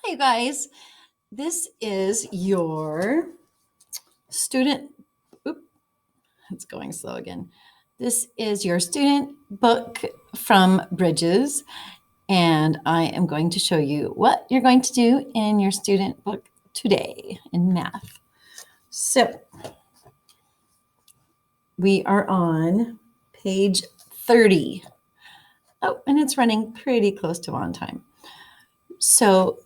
Hi, you guys. This is your student. Oop, it's going slow again. This is your student book from Bridges, and I am going to show you what you're going to do in your student book today in math. So we are on page 30. Oh, and it's running pretty close to on time. So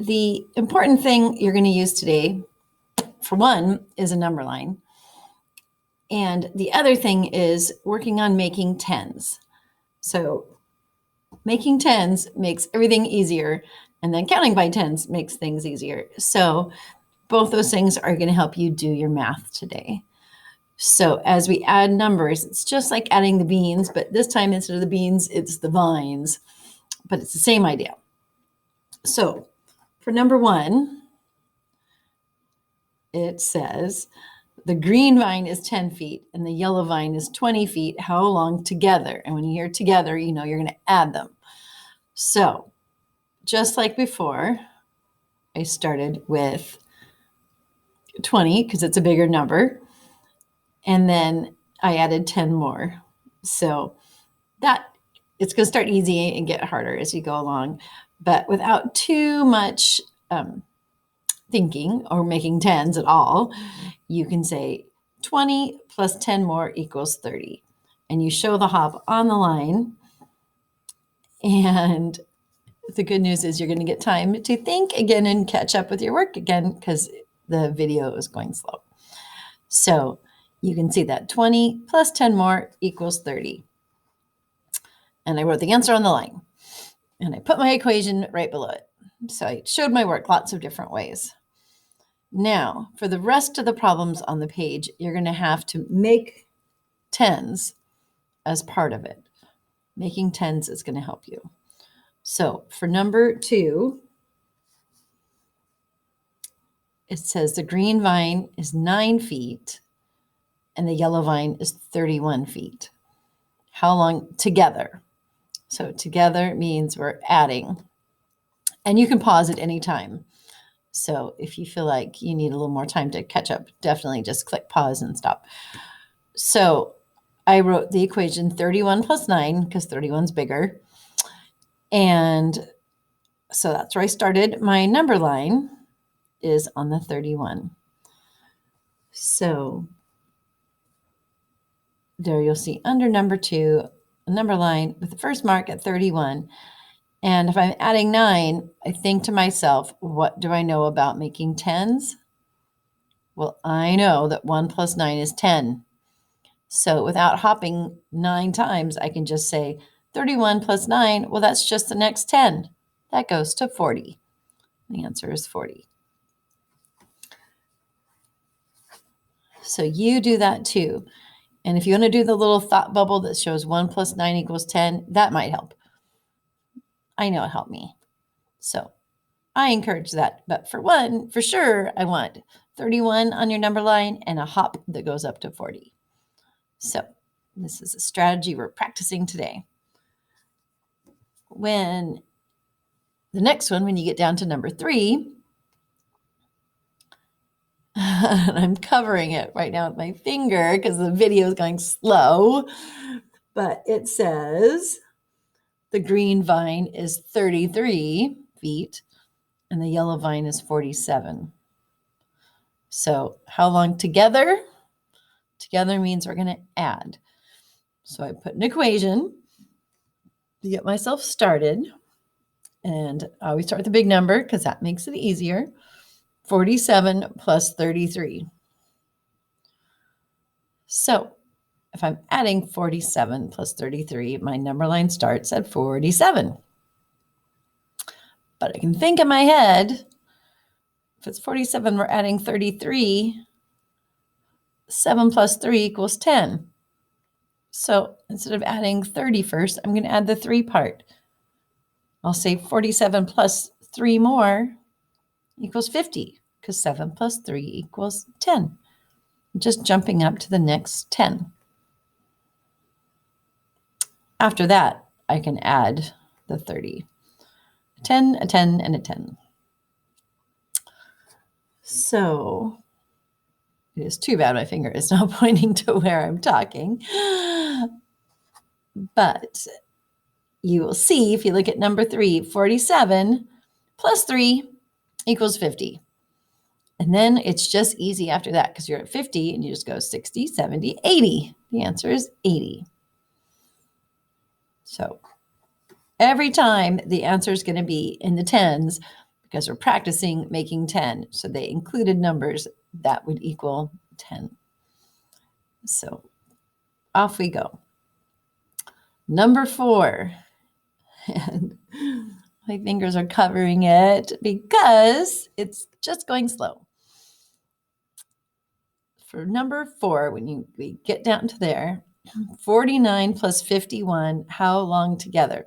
the important thing you're going to use today, for one, is a number line. And the other thing is working on making tens. So making tens makes everything easier, and then counting by tens makes things easier. So both those things are going to help you do your math today. So as we add numbers, it's just like adding the beans, but this time instead of the beans, it's the vines, but it's the same idea. So for number one, it says the green vine is 10 feet and the yellow vine is 20 feet. How long together? And when you hear together, you know you're going to add them. So just like before, I started with 20 because it's a bigger number. And then I added 10 more. So that it's going to start easy and get harder as you go along, but without too much thinking or making tens at all, you can say 20 plus 10 more equals 30. And you show the hop on the line. And the good news is you're going to get time to think again and catch up with your work again because the video is going slow. So you can see that 20 plus 10 more equals 30. And I wrote the answer on the line. And I put my equation right below it. So I showed my work lots of different ways. Now, for the rest of the problems on the page, you're going to have to make tens as part of it. Making tens is going to help you. So for number 2, it says the green vine is 9 feet and the yellow vine is 31 feet. How long together? So together means we're adding. And you can pause at any time. So if you feel like you need a little more time to catch up, definitely just click pause and stop. So I wrote the equation 31 plus 9 because 31 is bigger. And so that's where I started. My number line is on the 31. So there you'll see under number 2, a number line with the first mark at 31. And if I'm adding 9, I think to myself, what do I know about making tens? Well, I know that 1 plus 9 is 10. So without hopping 9 times, I can just say 31 plus 9. Well, that's just the next 10. That goes to 40. The answer is 40. So you do that too. And if you want to do the little thought bubble that shows 1 plus 9 equals 10, that might help. I know it helped me. So I encourage that. But for sure, I want 31 on your number line and a hop that goes up to 40. So this is a strategy we're practicing today. When the next one, when you get down to number 3, I'm covering it right now with my finger because the video is going slow, but it says the green vine is 33 feet and the yellow vine is 47. So how long together? Together means we're going to add. So I put an equation to get myself started. And I always start with the big number because that makes it easier. 47 plus 33. So if I'm adding 47 plus 33, my number line starts at 47. But I can think in my head, if it's 47, we're adding 33. 7 plus 3 equals 10. So instead of adding 30 first, I'm going to add the 3 part. I'll say 47 plus 3 more equals 50 because 7 plus 3 equals 10. I'm just jumping up to the next 10. After that, I can add the 30. A 10, a 10, and a 10. So it is too bad my finger is not pointing to where I'm talking. But you will see if you look at number 3, 47 plus 3 equals 50. And then it's just easy after that because you're at 50 and you just go 60, 70, 80. The answer is 80. So every time the answer is going to be in the tens because we're practicing making 10. So they included numbers that would equal 10. So off we go. Number 4. And my fingers are covering it because it's just going slow. For number 4, when we get down to there, 49 plus 51, how long together?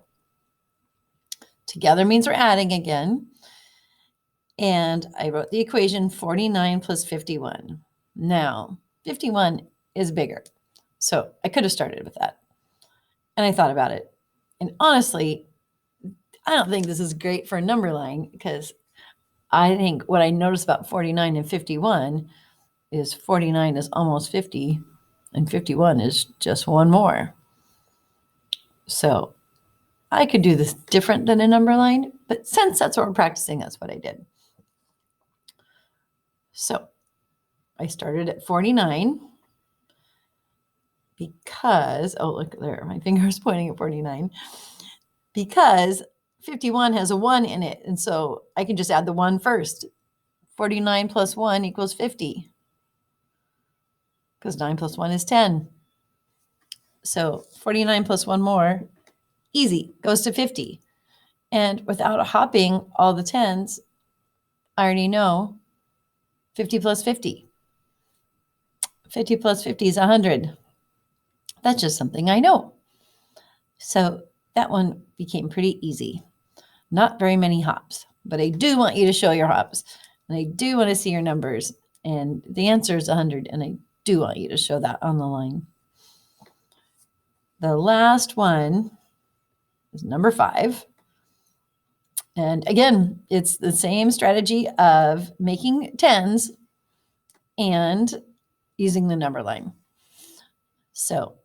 Together means we're adding again. And I wrote the equation 49 plus 51. Now, 51 is bigger. So I could have started with that. And I thought about it. And honestly, I don't think this is great for a number line because I think what I noticed about 49 and 51 is 49 is almost 50 and 51 is just one more. So I could do this different than a number line, but since that's what we're practicing, that's what I did. So I started at 49 because, oh, look there, my finger is pointing at 49, because 51 has a 1 in it. And so I can just add the 1 first. 49 plus 1 equals 50 because 9 plus 1 is 10. So 49 plus 1 more, easy, goes to 50. And without hopping all the 10s, I already know 50 plus 50. 50 plus 50 is 100. That's just something I know. So that one became pretty easy. Not very many hops, but I do want you to show your hops. And I do want to see your numbers. And the answer is 100. And I do want you to show that on the line. The last one is number 5. And again, it's the same strategy of making 10s and using the number line. So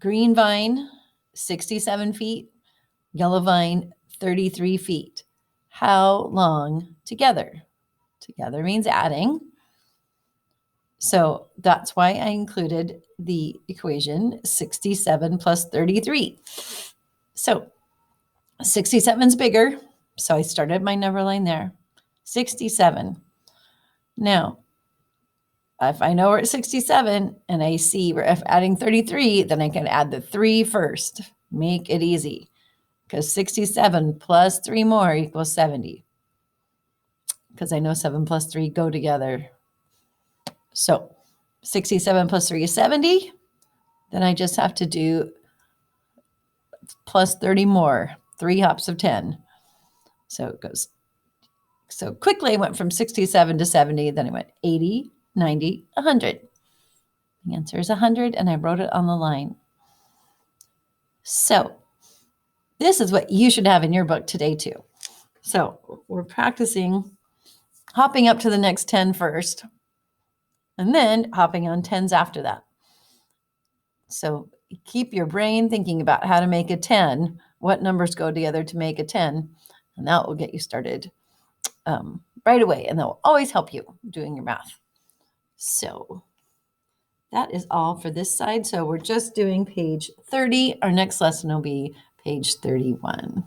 green vine, 67 feet, yellow vine, 33 feet. How long together? Together means adding. So that's why I included the equation 67 plus 33. So 67 is bigger. So I started my number line there. 67. Now, if I know we're at 67 and I see we're adding 33, then I can add the 3 first. Make it easy. Because 67 plus 3 more equals 70. Because I know 7 plus 3 go together. So 67 plus 3 is 70. Then I just have to do plus 30 more, 3 hops of 10. So it goes. So quickly I went from 67 to 70. Then I went 80, 90, 100. The answer is 100, and I wrote it on the line. So this is what you should have in your book today too. So we're practicing hopping up to the next 10 first, and then hopping on 10s after that. So keep your brain thinking about how to make a 10, what numbers go together to make a 10, and that will get you started right away, and that will always help you doing your math. So that is all for this side. So we're just doing page 30. Our next lesson will be page 31.